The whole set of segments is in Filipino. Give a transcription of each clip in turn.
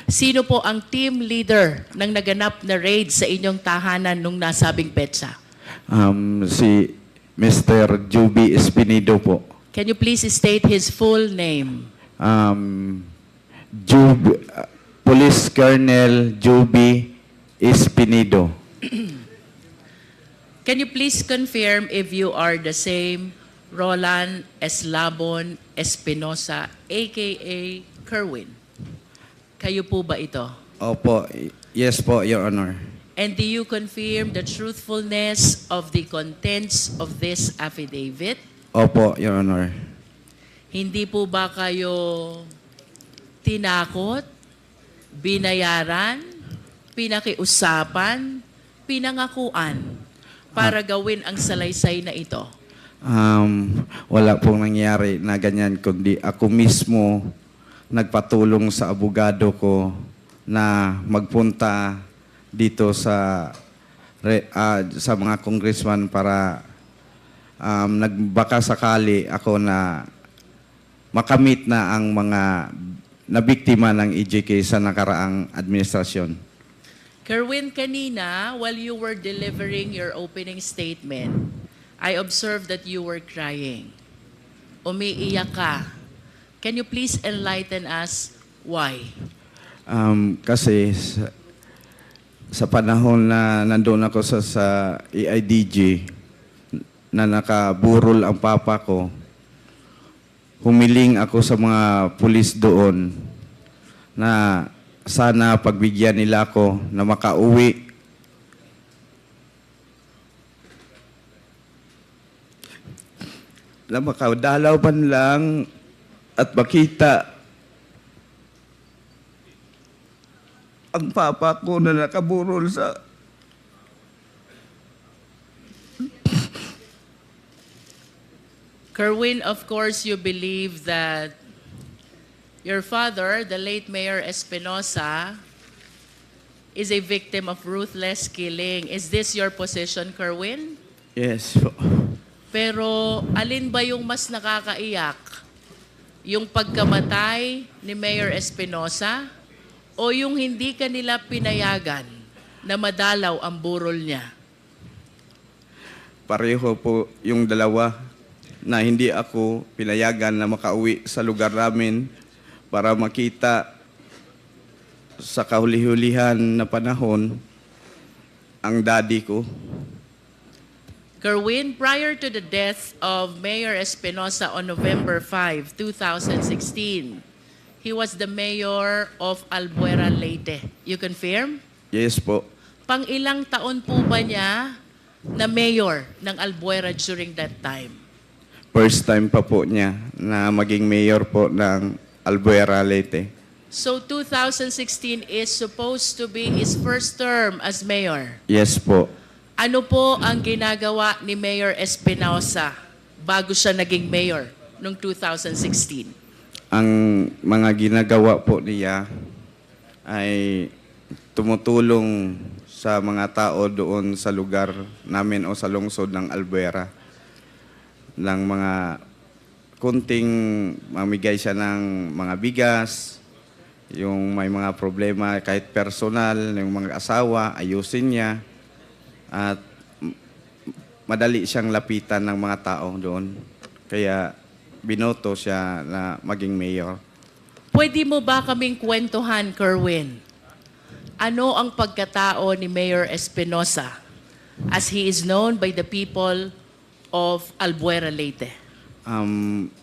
Sino po ang team leader ng naganap na raid sa inyong tahanan nung nasabing petsa? Si Mr. Juby Espinido po. Can you please state his full name? Police Colonel Juby Espinido. Can you please confirm if you are the same Roland Eslabon Espinosa, aka Kerwin? Kayo po ba ito? Opo, yes po, Your Honor. And do you confirm the truthfulness of the contents of this affidavit? Opo, Your Honor. Hindi po ba kayo tinakot, binayaran, pinakiusapan, pinangakuan para gawin ang salaysay na ito? Wala pong nangyari na ganyan, kundi ako mismo nagpatulong sa abogado ko na magpunta dito sa mga congressman para nagbaka sakali ako na makamit na ang mga nabiktima ng EJK sa nakaraang administrasyon. Kerwin, kanina, while you were delivering your opening statement, I observed that you were crying. Umiiyak ka. Can you please enlighten us why? Kasi sa panahon na nandun ako sa EIDG, na nakaburol ang papa ko, humiling ako sa mga pulis doon na sana pagbigyan nila ako na makauwi. Na makadalaw man lang at makita ang papa ko na nakaburol sa... Kerwin, of course, you believe that your father, the late Mayor Espinosa, is a victim of ruthless killing. Is this your position, Kerwin? Yes. Pero alin ba yung mas nakakaiyak? Yung pagkamatay ni Mayor Espinosa o yung hindi kanila pinayagan na madalaw ang burol niya? Pareho po yung dalawa na hindi ako pinayagan na makauwi sa lugar namin para makita sa kahuli-hulihan na panahon ang daddy ko. Kerwin, prior to the death of Mayor Espinosa on November 5, 2016, he was the mayor of Albuera, Leyte. You confirm? Yes po. Pang-ilang taon po ba niya na mayor ng Albuera during that time? First time pa po niya na maging mayor po ng Albuera, Leyte. So 2016 is supposed to be his first term as mayor. Yes po. Ano po ang ginagawa ni Mayor Espinosa bago siya naging mayor noong 2016? Ang mga ginagawa po niya ay tumutulong sa mga tao doon sa lugar namin o sa lungsod ng Albuera. Ng mga kunting mamigay siya ng mga bigas, yung may mga problema kahit personal, yung mga asawa, ayusin niya. At madali siyang lapitan ng mga tao doon. Kaya binoto siya na maging mayor. Pwede mo ba kaming kwentuhan, Kerwin? Ano ang pagkatao ni Mayor Espinosa as he is known by the people of Albuera, Leyte?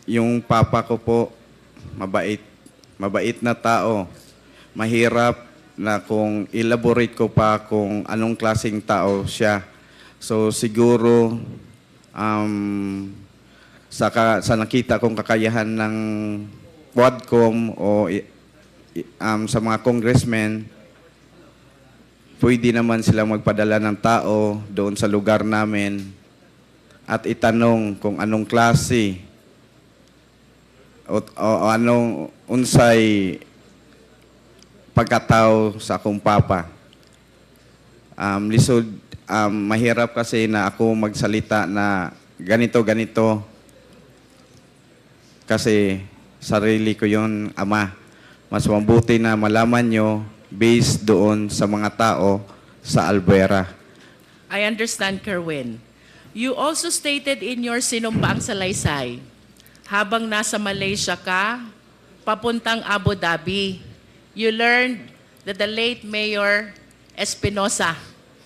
Yung papa ko po, mabait. Mabait na tao. Mahirap na kung elaborate ko pa kung anong klaseng tao siya. So siguro sa nakita kong kakayahan ng Quadcom o sa mga congressmen, pwede naman silang magpadala ng tao doon sa lugar namin at itanong kung anong klase o anong unsay pagkatao sa akong papa. Lisod, mahirap kasi na ako magsalita na ganito kasi sarili ko yon, ama. mas mabuti na malaman nyo based doon sa mga tao sa Albuera. I understand, Kerwin. You also stated in your sinumpaang salaysay, habang nasa Malaysia ka, papuntang Abu Dhabi, you learned that the late Mayor Espinosa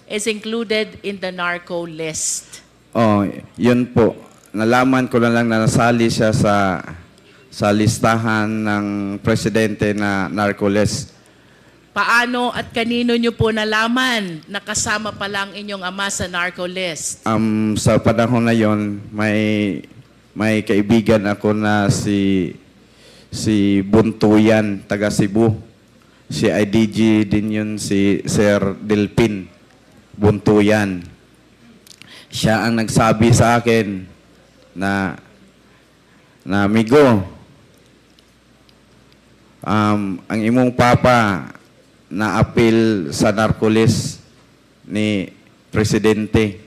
is included in the narco list. Oh, yun po. Nalaman ko na lang na nasali siya sa listahan ng presidente na narco list. Paano at kanino nyo po nalaman na kasama pa lang inyong ama sa narco list? Sa panahon na yon, may kaibigan ako na si Buntuyan, taga Cebu. Si IDG din yun, si Sir Delpin Buntuyan. Siya ang nagsabi sa akin na amigo, ang imong papa na apil sa narcolis ni Presidente.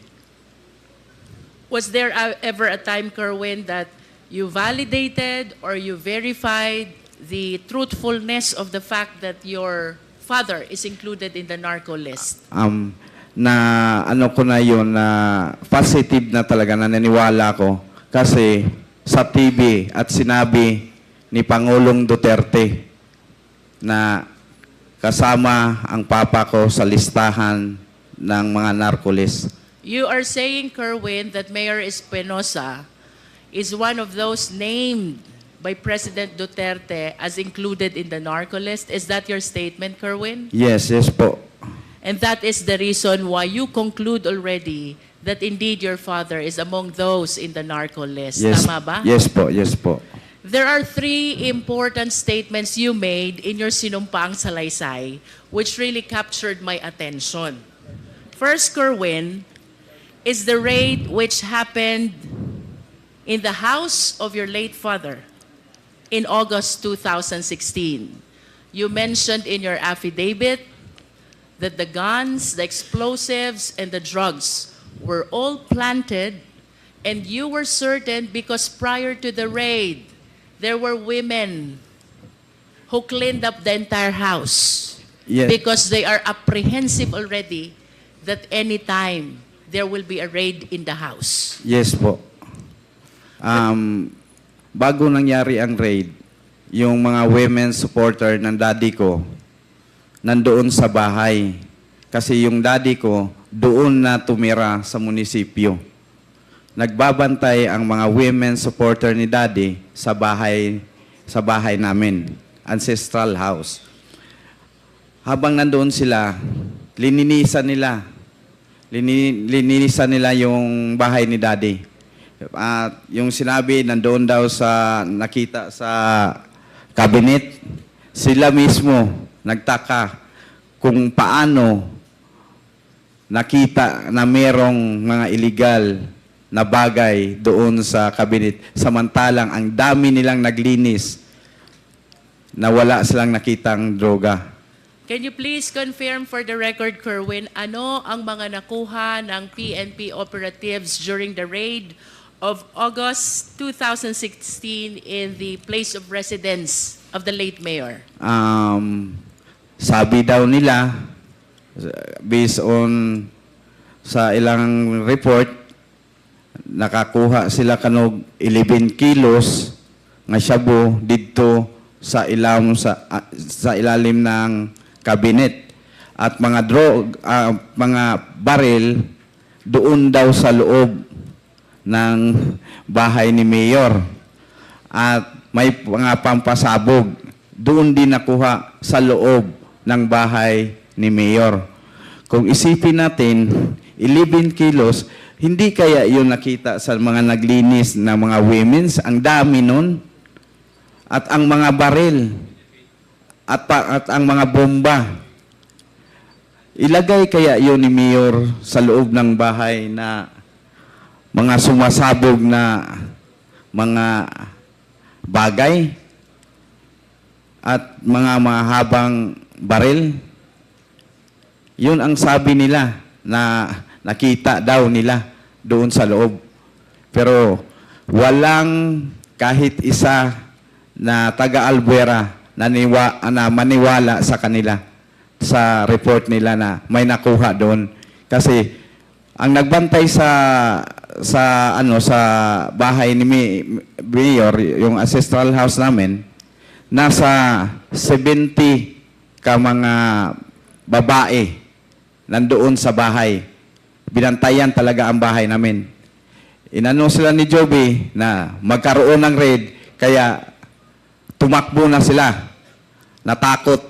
Was there ever a time, Kerwin, that you validated or you verified the truthfulness of the fact that your father is included in the narco list? Na ano ko na yun, na positive na talaga, na naniwala ko. Kasi sa TV at sinabi ni Pangulong Duterte na kasama ang papa ko sa listahan ng mga narcolis. You are saying, Kerwin, that Mayor Espinosa is one of those named by President Duterte as included in the narco list. Is that your statement, Kerwin? Yes po. And that is the reason why you conclude already that indeed your father is among those in the narco list. Yes, Tama ba? yes po. There are three important statements you made in your sinumpaang salaysay which really captured my attention. First, Kerwin, is the raid which happened in the house of your late father in August 2016. You mentioned in your affidavit that the guns, the explosives, and the drugs were all planted, and you were certain because prior to the raid, there were women who cleaned up the entire house Yes. because they are apprehensive already that any time there will be a raid in the house. Yes po. Bago nangyari ang raid, yung mga women supporter ng daddy ko nandoon sa bahay. Kasi yung daddy ko doon na tumira sa munisipyo. Nagbabantay ang mga women supporter ni daddy sa bahay namin, ancestral house. Habang nandoon sila, lininisan nila yung bahay ni daddy. At yung sinabi, nandoon daw sa nakita sa cabinet, sila mismo nagtaka kung paano nakita na merong mga illegal na bagay doon sa cabinet. Samantalang ang dami nilang naglinis na wala silang nakitang droga. Can you please confirm for the record, Kerwin, ano ang mga nakuha ng PNP operatives during the raid of August 2016 in the place of residence of the late mayor? Sabi daw nila, based on sa ilang report, nakakuha sila kanog 11 kilos nga shabu dito sa ilalim ng cabinet, at mga mga baril doon daw sa loob ng bahay ni mayor, at may mga pampasabog doon din nakuha sa loob ng bahay ni mayor. Kung isipin natin, 11 kilos, hindi kaya yun nakita sa mga naglinis na mga women's? Ang dami nun. At ang mga baril, at ang mga bomba, ilagay kaya yun ni mayor sa loob ng bahay na mga sumasabog na mga bagay at mga mahabang baril? Yun ang sabi nila na nakita daw nila doon sa loob. Pero walang kahit isa na taga-Albuera na maniwala sa kanila sa report nila na may nakuha doon. Kasi ang nagbantay sa bahay ni Mayor, yung ancestral house namin, nasa 70 ka mga babae nandoon sa bahay. Binantayan talaga ang bahay namin. Inano sila ni Joby na magkaroon ng raid, kaya tumakbo na sila. Natakot.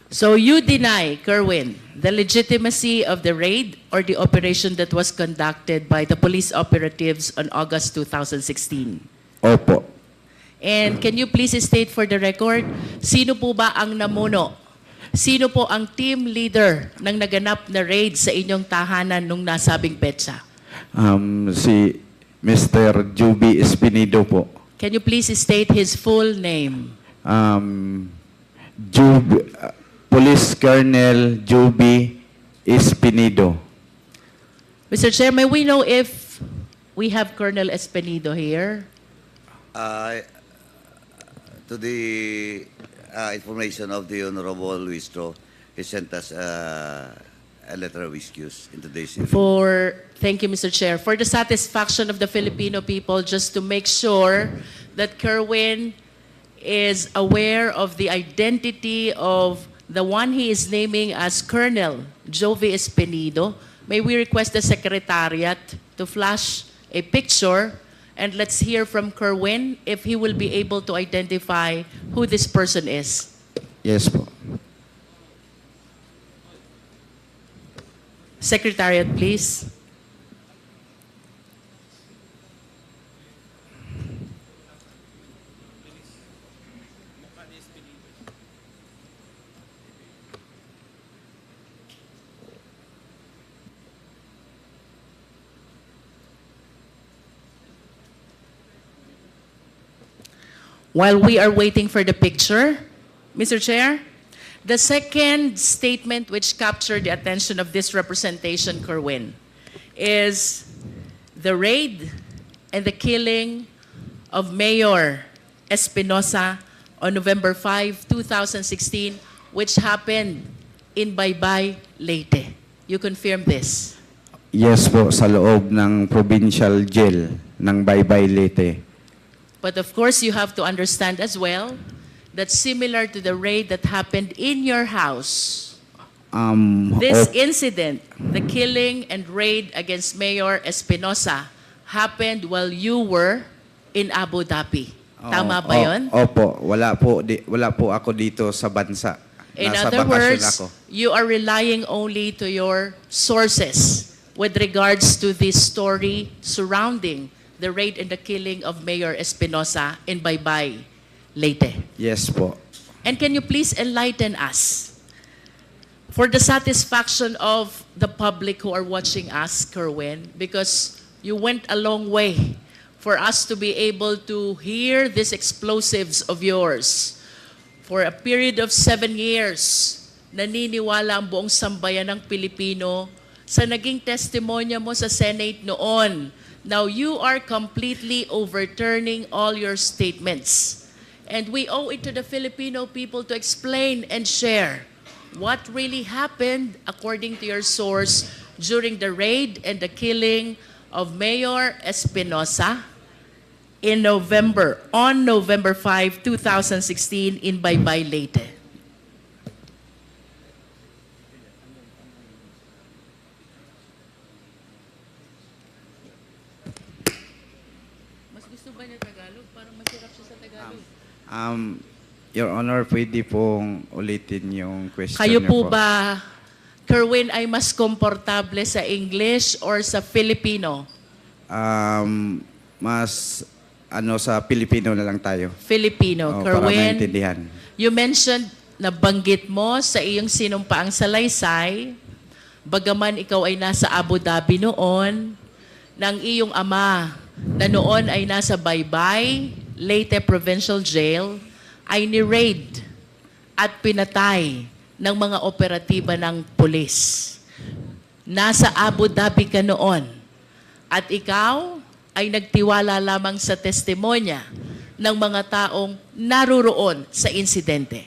So you deny, Kerwin, the legitimacy of the raid or the operation that was conducted by the police operatives on August 2016? Opo. And can you please state for the record, sino po ba ang namuno? Sino po ang team leader ng naganap na raid sa inyong tahanan nung nasabing petsa? Si Mr. Joby Espinido po. Can you please state his full name? Police Colonel Joby Espinido. Mr. Chair, may we know if we have Colonel Espinido here? To the information of the Honorable Luistro, he sent us a letter of excuse in today's evening. Thank you, Mr. Chair. For the satisfaction of the Filipino people, just to make sure that Kerwin is aware of the identity of the one he is naming as Colonel Jovi Espinido, may we request the Secretariat to flash a picture, and let's hear from Kerwin if he will be able to identify who this person is. Yes po. Secretariat, please. While we are waiting for the picture, Mr. Chair, the second statement which captured the attention of this representation, Kerwin, is the raid and the killing of Mayor Espinosa on November 5, 2016, which happened in Baybay, Leyte. You confirm this? Yes po, sa loob ng provincial jail ng Baybay, Leyte. But of course, you have to understand as well that similar to the raid that happened in your house, this incident, the killing and raid against Mayor Espinosa, happened while you were in Abu Dhabi. Tama ba yun? Opo, wala po ako dito sa bansa. In Nasa other bakasyon words, ako. you are relying only to your sources with regards to this story surrounding the raid and the killing of Mayor Espinosa in Baybay, Leyte. Yes po. And can you please enlighten us, for the satisfaction of the public who are watching us, Kerwin, because you went a long way for us to be able to hear these explosives of yours. For a period of 7 years, naniniwala ang buong sambayan ng Pilipino sa naging testimonya mo sa Senate noon. Now, you are completely overturning all your statements. And we owe it to the Filipino people to explain and share what really happened according to your source during the raid and the killing of Mayor Espinosa on November 5, 2016 in Baybay, Leyte. Your Honor, pwede pong ulitin yung question Kayo niyo po ba, Kerwin, ay mas komportable sa English or sa Filipino? Mas sa Pilipino na lang tayo. Filipino. Para Kerwin, maintindihan. you mentioned, nabanggit mo sa iyong sinumpaang salaysay, bagaman ikaw ay nasa Abu Dhabi noon, ng iyong ama na noon ay nasa Baybay, Leyte Provincial Jail, ay ni-raid at pinatay ng mga operatiba ng pulis. Nasa Abu Dhabi ka noon at ikaw ay nagtiwala lamang sa testimonya ng mga taong naruroon sa insidente.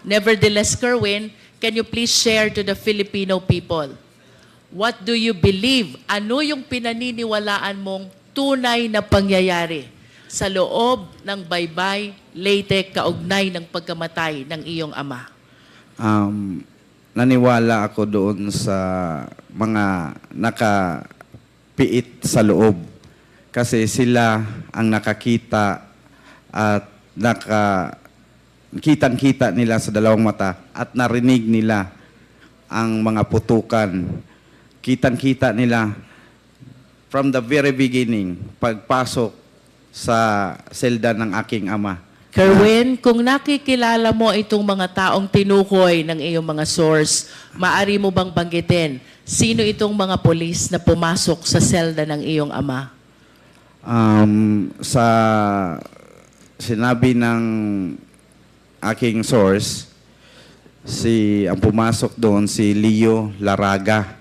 Nevertheless, Kerwin, can you please share to the Filipino people, what do you believe? Ano yung pinaniniwalaan mong tunay na pangyayari sa loob ng Baybay, Leyte, kaugnay ng pagkamatay ng iyong ama? Naniwala ako doon sa mga nakapiit sa loob. Kasi sila ang nakakita at kitang-kita nila sa dalawang mata at narinig nila ang mga putukan. Kitang-kita nila from the very beginning, pagpasok sa selda ng aking ama. Kerwin, kung nakikilala mo itong mga taong tinukoy ng iyong mga source, maari mo bang banggitin sino itong mga polis na pumasok sa selda ng iyong ama? Sa sinabi ng aking source, ang pumasok doon si Leo Laraga.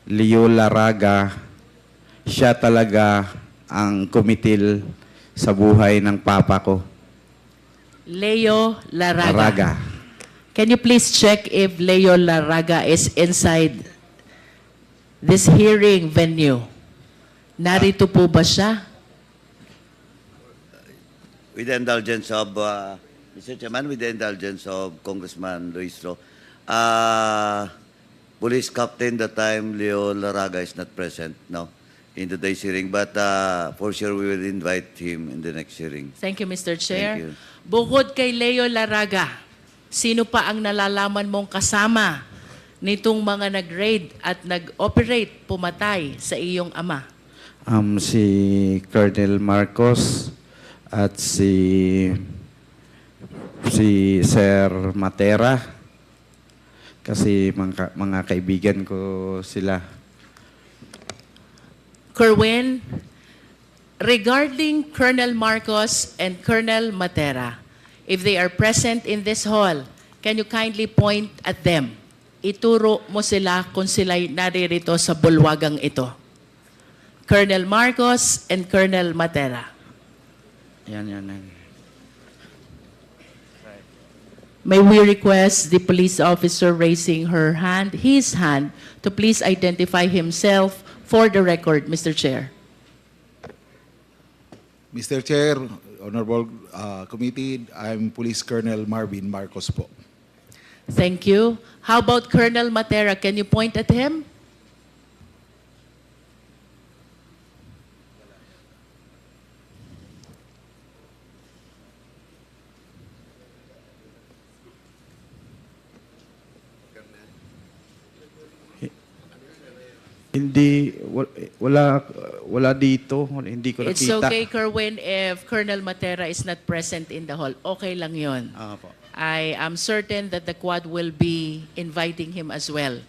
Leo Laraga, siya talaga ang kumitil sa buhay ng papa ko. Leo Laraga. Laraga. Can you please check if Leo Laraga is inside this hearing venue? Narito po ba siya? With the indulgence of, Mr. Chairman, with the indulgence of Congressman Luistro, Police Captain that time, Leo Laraga, is not present now in today's hearing, but for sure we will invite him in the next hearing. Thank you, Mr. Chair. Thank you. Bukod kay Leo Laraga, sino pa ang nalalaman mong kasama nitong mga nag-raid at nag-operate pumatay sa iyong ama? Si Colonel Marcos at si Sir Matera. Kasi mga kaibigan ko sila. Kerwin, regarding Colonel Marcos and Colonel Matera, if they are present in this hall, can you kindly point at them? Ituro mo sila kung sila'y naririto sa bulwagang ito. Colonel Marcos and Colonel Matera. Yan. May we request the police officer raising his hand, to please identify himself for the record, Mr. Chair. Mr. Chair, Honorable Committee, I'm Police Colonel Marvin Marcos po. Thank you. How about Colonel Matera? Can you point at him? Hindi, wala dito. Hindi ko It's nakita. okay, Kerwin, if Colonel Matera is not present in the hall. Okay lang yon. I am certain that the Quad will be inviting him as well.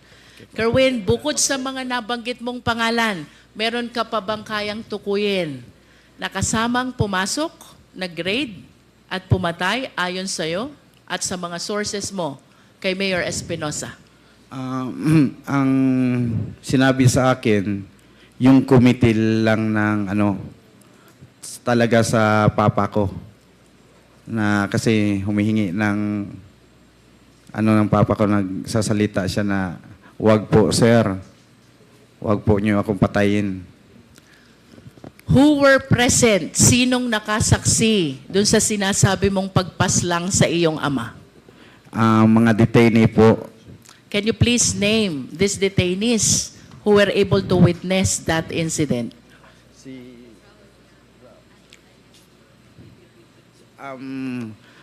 Kerwin, bukod sa mga nabanggit mong pangalan, meron ka pa bang kayang tukuyin na kasamang pumasok, nag-raid at pumatay ayon sa'yo at sa mga sources mo kay Mayor Espinosa? Ang sinabi sa akin, yung kumitil lang ng talaga sa papa ko. Na kasi humihingi ng ng papa ko, nagsasalita siya na, "Wag po, sir. Wag po niyo akong patayin." Who were present? Sinong nakasaksi dun sa sinasabi mong pagpaslang sa iyong ama? Mga detainee po. Can you please name these detainees who were able to witness that incident?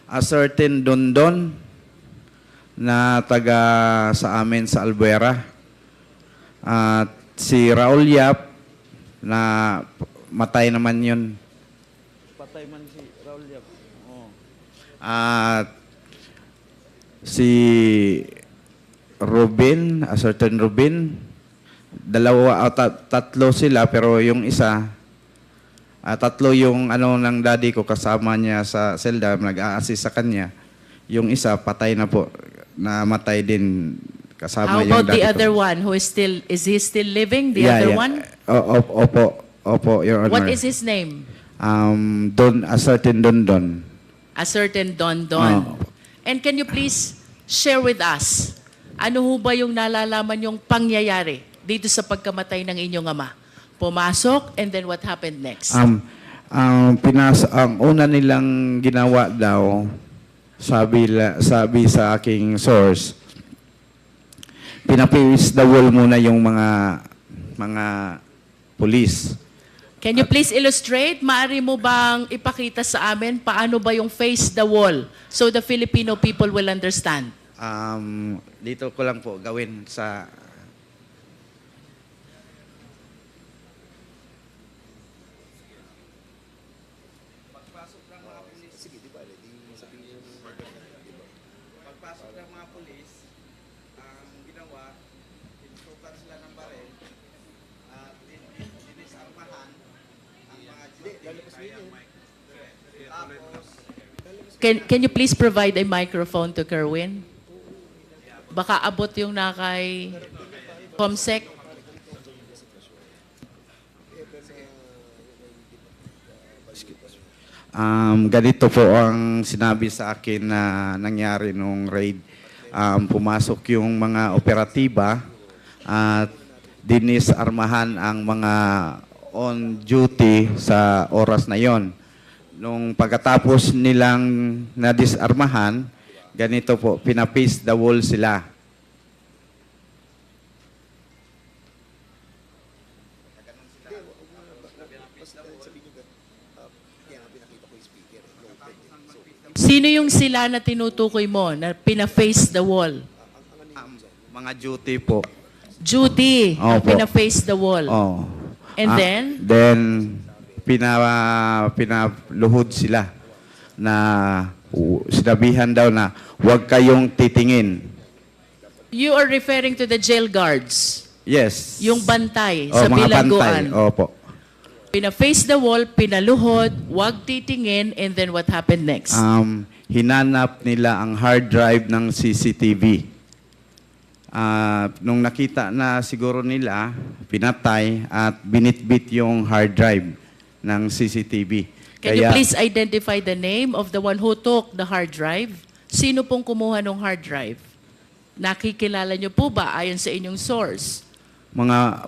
A certain Dondon na taga sa amin sa Albuera. At si Raul Yap na matay naman yun. Patay man si Raul Yap. At si Ruben, a certain Ruben, tatlo sila, pero yung isa, tatlo yung ng daddy ko, kasama niya sa selda, nag-a-assist sa kanya. Yung isa, patay na po, namatay din kasama How yung about the daddy ko. other one who is he still living? The other one? Opo, Your Honor. What is his name? Don, a certain Don. A certain Don Don. Oo. And can you please share with us, ano ho ba yung nalalaman yung pangyayari dito sa pagkamatay ng inyong ama? Pumasok, and then what happened next? Ang una nilang ginawa daw, sabi sa aking source, pinapis the wall muna yung mga pulis. Can you please illustrate? Maaari mo bang ipakita sa amin paano ba yung face the wall so the Filipino people will understand? Dito ko lang po gawin sa... Pagpasok ng mga pulis, ang ginawa, tinutukan sila ng baril at dinisarmahan ang mga Can you please provide a microphone to Kerwin? Baka abot yung nakay Comsec. Ganito po ang sinabi sa akin na nangyari nung raid. Pumasok yung mga operatiba at dinisarmahan ang mga on duty sa oras na yon. Nung pagkatapos nilang nadisarmahan, ganito po, pinapace the wall sila. Sino yung sila na tinutukoy mo na pina-face the wall? Mga duty po. Judy, ang Opo. pina-face the wall. Oh. And Then, pinaluhod sila na sinabihan daw na huwag kayong titingin. You are referring to the jail guards. Yes. Yung bantay Oh, sa mga bilangguan. bantay. Opo. Pina-face the wall, pinaluhod, wag titingin, and then what happened next? Hinanap nila ang hard drive ng CCTV. Nung nakita na siguro nila, pinatay at binitbit yung hard drive ng CCTV. Can you please identify the name of the one who took the hard drive? Sino pong kumuha ng hard drive? Nakikilala niyo po ba ayon sa inyong source? Mga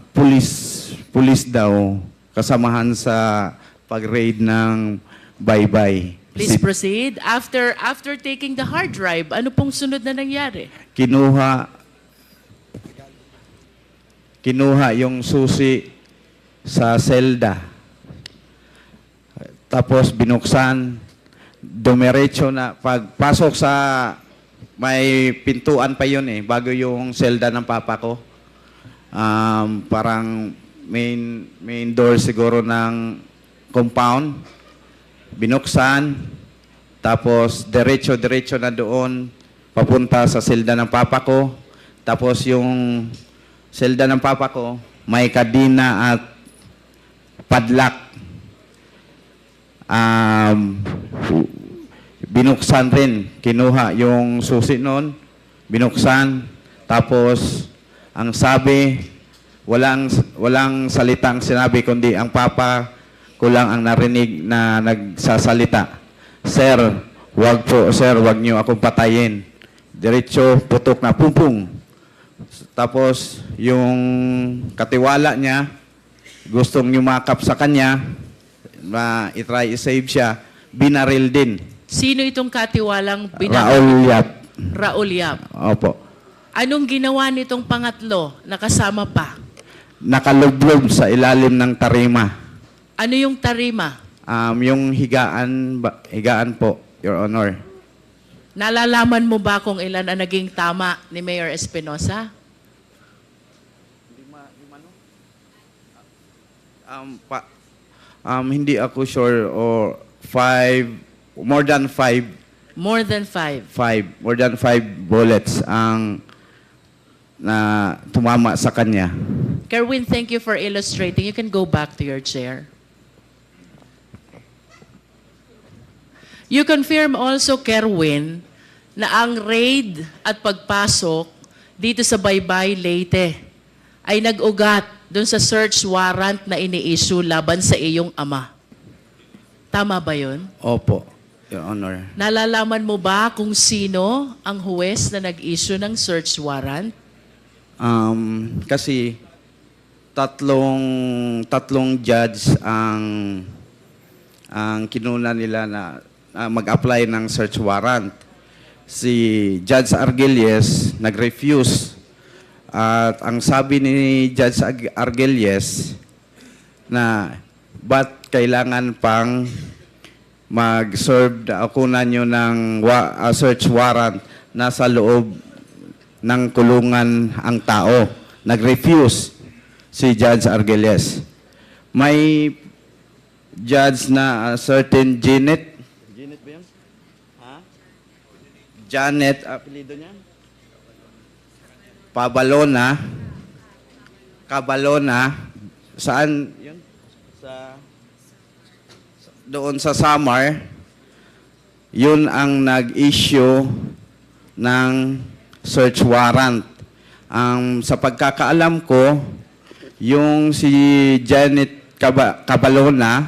pulis daw kasamahan sa pag-raid ng Baybay. Please proceed. After taking the hard drive, ano pong sunod na nangyari? Kinuha yung susi sa selda. Tapos binuksan, dumiretso na, pagpasok sa, may pintuan pa yun bago yung selda ng papa ko. Parang main door siguro ng compound. Binuksan, tapos diretso na doon, papunta sa selda ng papa ko. Tapos yung selda ng papa ko, may kadina at padlock. Binuksan rin, kinuha yung susi noon, binuksan, tapos ang sabi, walang salitang sinabi, kundi ang papa ko lang ang narinig na nagsasalita. Sir, wag niyo akong patayin. Diretso, putok na, pum. Tapos, yung katiwala niya, gustong yumakap sa kanya, i-try i-save siya, binaril din. Sino itong katiwalang Raul Yap. Raul Yap. Opo. Anong ginawa nitong pangatlo na kasama pa? Nakalublob sa ilalim ng tarima. Ano yung tarima? Yung higaan po, Your Honor. Nalalaman mo ba kung ilan ang naging tama ni Mayor Espinosa? Hindi ako sure, or more than five More than 5. more than 5 bullets ang na tumama sa kanya. Kerwin, thank you for illustrating. You can go back to your chair. You confirm also, Kerwin, na ang raid at pagpasok dito sa Baybay, Leyte ay nag-ugat dun sa search warrant na ini-issue laban sa iyong ama. Tama ba yun? Opo, Your Honor. Nalalaman mo ba kung sino ang huwes na nag-issue ng search warrant? Kasi tatlong judge ang kinuna nila na mag-apply ng search warrant. Si Judge Argelies nag-refuse. At ang sabi ni Judge Argelies na ba't kailangan pang mag-serve kunan nyo ng search warrant nasa loob ng kulungan ang tao. Nag-refuse si Judge Argelies. May judge na certain Janet ba yun? Ha? Janet, apelido niya? Cabalona. Saan yun? Doon sa Samar, yun ang nag-issue ng search warrant. Sa pagkakaalam ko, yung si Janet Cabalona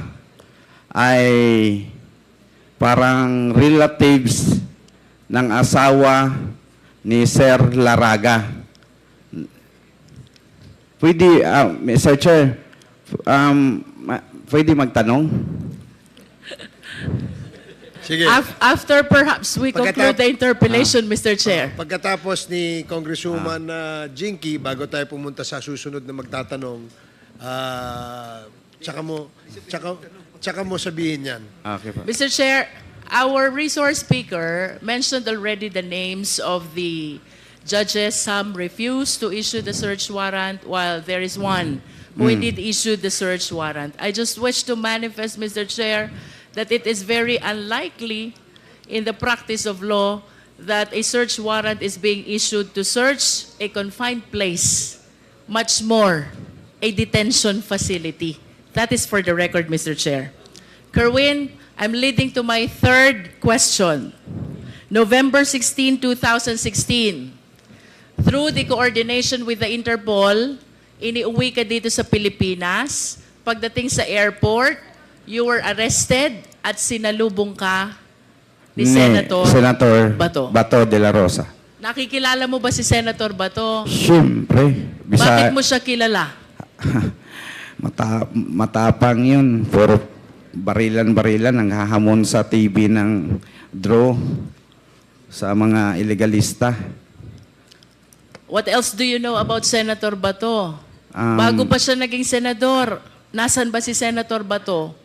ay parang relatives ng asawa ni Sir Laraga. Pwede, Mr. Chair, pwede magtanong? Sige. After perhaps we conclude the interpellation, Mr. Chair. Pagkatapos ni Congresswoman Jinky, bago tayo pumunta sa susunod na magtatanong, tsaka mo sabihin yan. Okay po. Mr. Chair, our resource speaker mentioned already the names of the judges. Some refused to issue the search warrant, while there is one who indeed issued the search warrant. I just wish to manifest, Mr. Chair, that it is very unlikely in the practice of law that a search warrant is being issued to search a confined place, much more a detention facility. That is for the record, Mr. Chair. Kerwin, I'm leading to my third question. November 16, 2016, through the coordination with the Interpol, iniuwi ka dito sa Pilipinas. Pagdating sa airport, you were arrested at sinalubong ka ni Senator Bato. Bato de la Rosa. Nakikilala mo ba si Senator Bato? Siyempre. Bakit mo siya kilala? Matapang yun. Puro barilan-barilan ang hahamon sa TV ng draw sa mga ilegalista. What else do you know about Senator Bato? Bago pa siya naging senador, nasan ba si Senator Bato?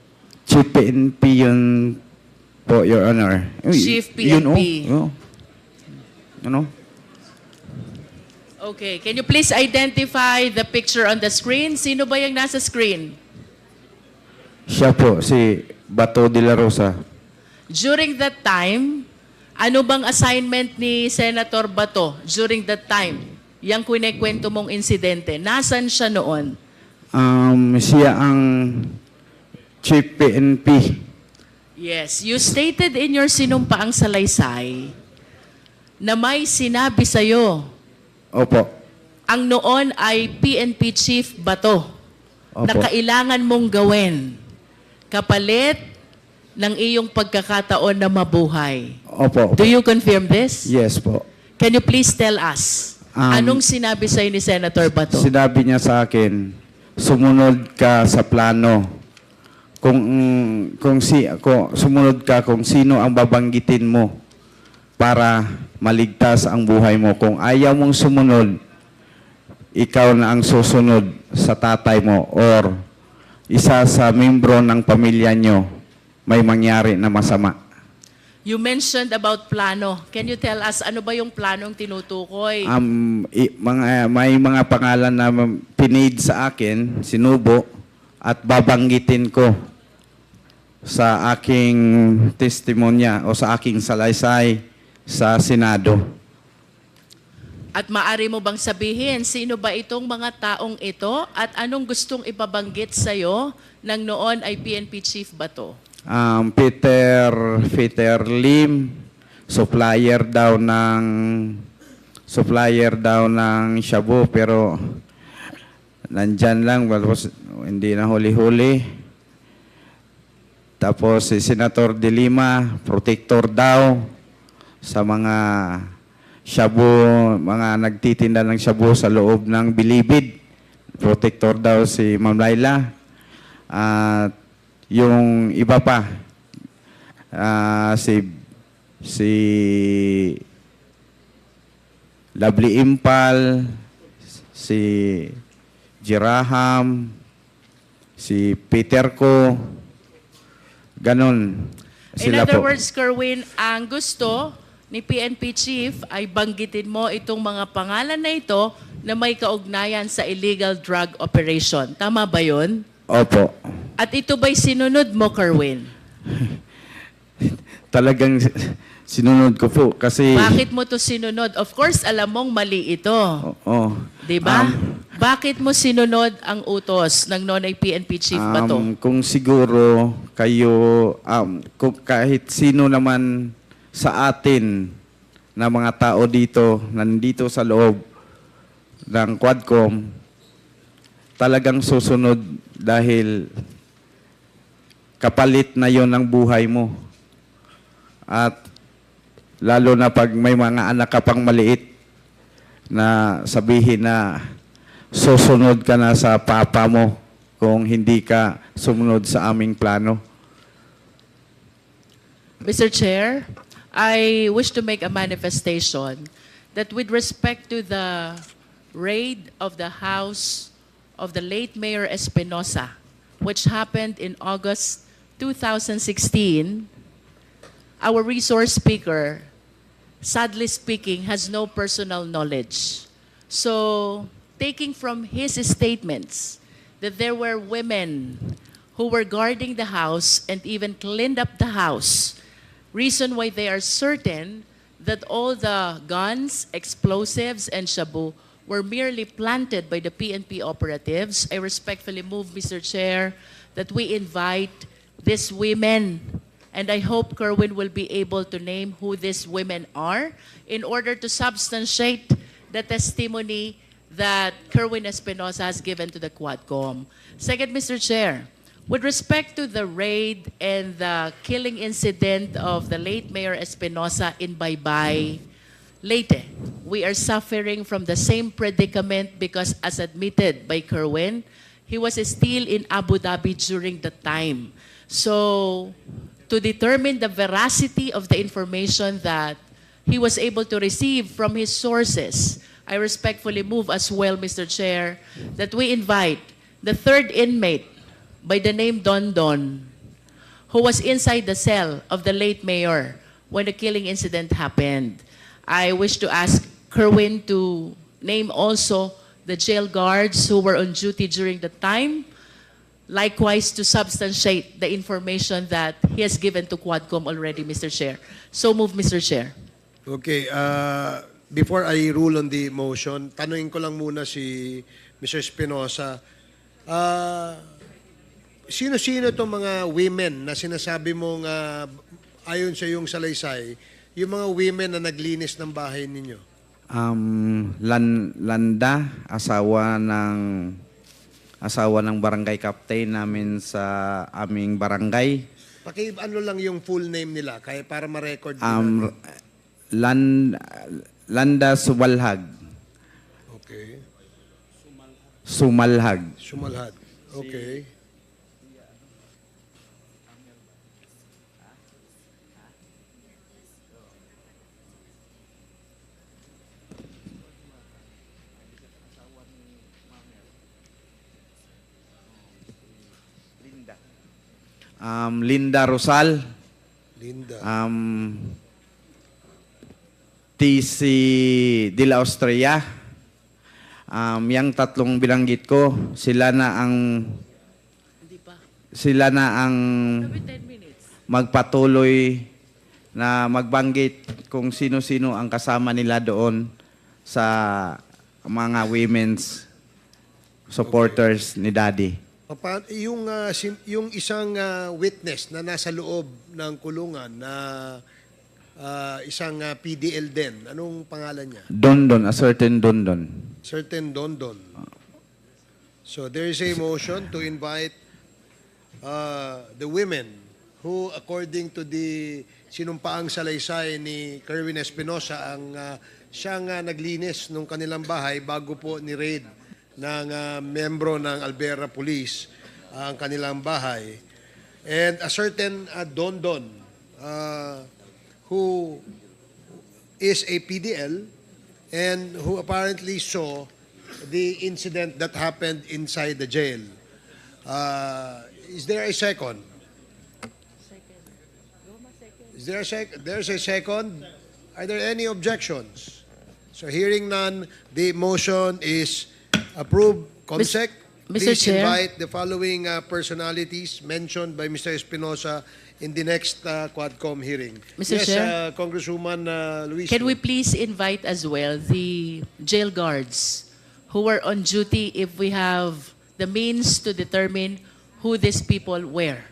Chief PNP yun po, Your Honor. Chief Yun, PNP. Ano? Okay, can you please identify the picture on the screen? Sino ba yung nasa screen? Siya po, si Bato de la Rosa. During that time, ano bang assignment ni Senator Bato during that time? Yang kwinekwento mong insidente. Nasaan siya noon? Siya ang Chief PNP. Yes, you stated in your sinumpaang salaysay na may sinabi sa'yo Opo. ang noon ay PNP Chief Bato na Opo. kailangan mong gawin kapalit ng iyong pagkakataon na mabuhay. Opo. Do you confirm this? Yes po. Can you please tell us, anong sinabi sa'yo ni Senator Bato? Sinabi niya sa akin, sumunod ka sa plano. Kung sumunod ka kung sino ang babanggitin mo para maligtas ang buhay mo. Kung ayaw mong sumunod, ikaw na ang susunod sa tatay mo or isa sa membro ng pamilya nyo may mangyari na masama. You mentioned about plano. Can you tell us, ano ba yung planong tinutukoy? May mga pangalan na pinid sa akin, sinubo, at babanggitin ko sa aking testimonya o sa aking salaysay sa Senado. At maari mo bang sabihin, sino ba itong mga taong ito at anong gustong ipabanggit sa'yo ng noon ay PNP Chief Bato? Peter Lim, supplier daw ng shabu, pero nandyan lang, hindi na huli-huli. Tapos si Senator De Lima, protector daw sa mga shabu, mga nagtitinda ng shabu sa loob ng Bilibid. Protector daw si Ma'am Laila. At yung iba pa, si Lovely Impal, si Jiraham, si Peter Ko, ganon. In Sila other po. words, Kerwin, ang gusto ni PNP Chief ay banggitin mo itong mga pangalan na ito na may kaugnayan sa illegal drug operation. Tama ba yun? Opo. At ito ba'y sinunod mo, Kerwin? Talagang sinunod ko po kasi... Bakit mo to sinunod? Of course, alam mong mali ito. Oo. Di ba? Bakit mo sinunod ang utos ng Nonay PNP Chief ba to? Kung siguro kayo, kung kahit sino naman sa atin na mga tao dito, nandito sa loob ng Quadcom, talagang susunod dahil kapalit na yon ng buhay mo. At lalo na pag may mga anak ka pang maliit na sabihin na susunod ka na sa papa mo kung hindi ka sumunod sa aming plano. Mr. Chair, I wish to make a manifestation that with respect to the raid of the house of the late Mayor Espinosa, which happened in August 2016, our resource speaker, sadly speaking, has no personal knowledge. So, taking from his statements that there were women who were guarding the house and even cleaned up the house, reason why they are certain that all the guns, explosives, and shabu were merely planted by the PNP operatives, I respectfully move, Mr. Chair, that we invite these women, and I hope Kerwin will be able to name who these women are in order to substantiate the testimony that Kerwin Espinosa has given to the Quadcom. Second, Mr. Chair, with respect to the raid and the killing incident of the late Mayor Espinosa in Baybay, Leyte, we are suffering from the same predicament because, as admitted by Kerwin, he was still in Abu Dhabi during the time. So, to determine the veracity of the information that he was able to receive from his sources, I respectfully move as well, Mr. Chair, that we invite the third inmate by the name Don Don, who was inside the cell of the late mayor when the killing incident happened. I wish to ask Kerwin to name also the jail guards who were on duty during the time, likewise to substantiate the information that he has given to Quadcom already, Mr. Chair. So move, Mr. Chair. Okay, before I rule on the motion, tanungin ko lang muna si Mr. Espinosa. Sino-sino itong mga women na sinasabi mong ayon sa iyong salaysay, yung mga women na naglinis ng bahay ninyo? Landa, asawa ng barangay captain namin sa aming barangay. Ano lang yung full name nila kaya para ma-record nila. Landa Sumalhag. Okay. Sumalhag. Sumalhad. Okay. Linda Rosal. Linda. TC de la Austria. Yang tatlong binanggit ko, sila na ang Hindi pa. Maybe 10 minutes. magpatuloy na magbanggit kung sino-sino ang kasama nila doon sa mga women's supporters ni Daddy. Yung isang witness na nasa loob ng kulungan na isang PDL din, anong pangalan niya? Dondon, a certain Dondon. Certain Dondon. So there is a motion to invite the women who according to the sinumpaang salaysay ni Kerwin Espinosa siyang naglinis ng kanilang bahay bago po ni-raid ng membro ng Albuera Police ang kanilang bahay. And a certain Don Don who is a PDL and who apparently saw the incident that happened inside the jail. Is there a second? Is there a There's a second. Are there any objections? So hearing none, the motion is approved. Comsec, Mr. please Chair. invite the following personalities mentioned by Mr. Espinosa in the next Quadcom hearing. Mr. Yes, Chair. Congresswoman Luis. Can we please invite as well the jail guards who were on duty if we have the means to determine who these people were?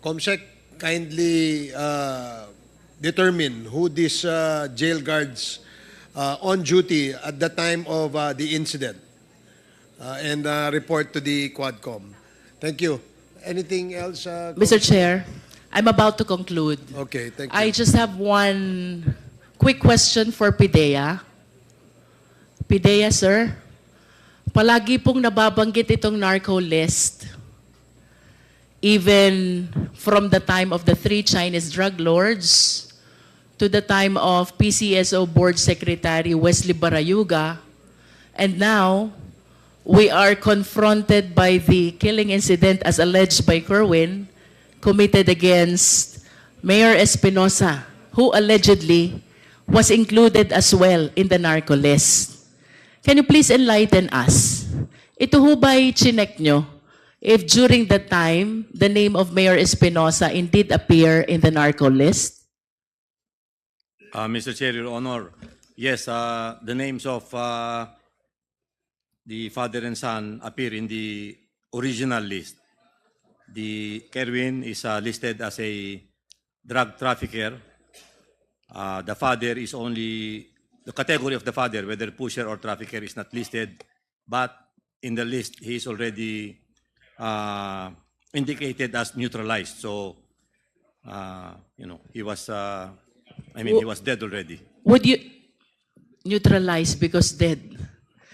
Comsec, kindly determine who these jail guards on duty at the time of the incident and report to the Quadcom. Thank you. Anything else? Mr. Chair, I'm about to conclude. Okay, thank you. I just have one quick question for PIDEA. PIDEA, sir, palagi pong nababanggit itong narco list. Even from the time of the 3 Chinese drug lords to the time of PCSO Board Secretary Wesley Barayuga, and now we are confronted by the killing incident as alleged by Kerwin committed against Mayor Espinosa, who allegedly was included as well in the narco list. Can you please enlighten us? Ito ho ba'y chinek nyo if during that time the name of Mayor Espinosa indeed appear in the narco list? Mr. Chair, Your Honor, yes, the names of the father and son appear in the original list. The Kerwin is listed as a drug trafficker. The father is only, the category of the father, whether pusher or trafficker, is not listed, but in the list, he is already indicated as neutralized. So, he was, he was dead already. Would you neutralize because dead?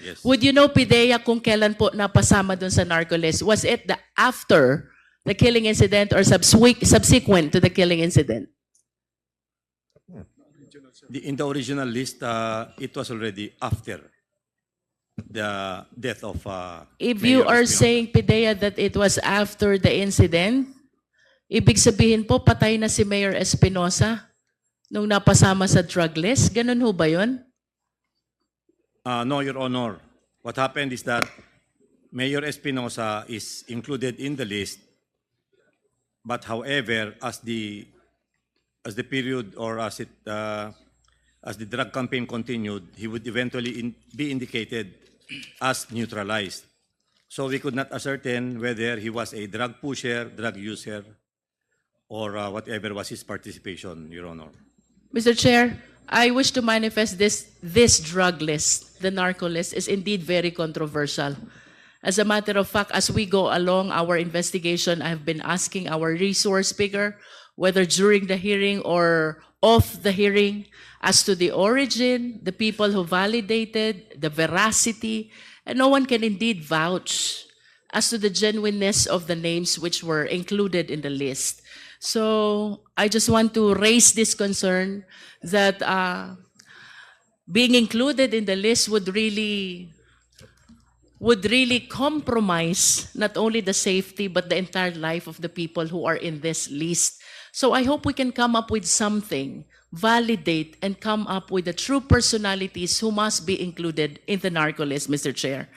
Yes. Would you know, PIDEA, kung kailan po napasama dun sa narco list? Was it after the killing incident or subsequent to the killing incident? In the original list, it was already after the death of If Mayor you are Espinosa. saying, PIDEA, that it was after the incident, ibig sabihin po, patay na si Mayor Espinosa nung napasama sa drug list? Ganun ho ba yun? No, Your Honor. What happened is that Mayor Espinosa is included in the list, but however, as the period or as the drug campaign continued, he would eventually be indicated as neutralized. So we could not ascertain whether he was a drug pusher, drug user, or whatever was his participation, Your Honor. Mr. Chair, I wish to manifest this drug list, the narco list, is indeed very controversial. As a matter of fact, as we go along our investigation, I have been asking our resource speaker, whether during the hearing or off the hearing, as to the origin, the people who validated, the veracity, and no one can indeed vouch as to the genuineness of the names which were included in the list. So I just want to raise this concern that being included in the list would really compromise not only the safety but the entire life of the people who are in this list. So I hope we can come up with something, validate, and come up with the true personalities who must be included in the narco list, Mr. Chair.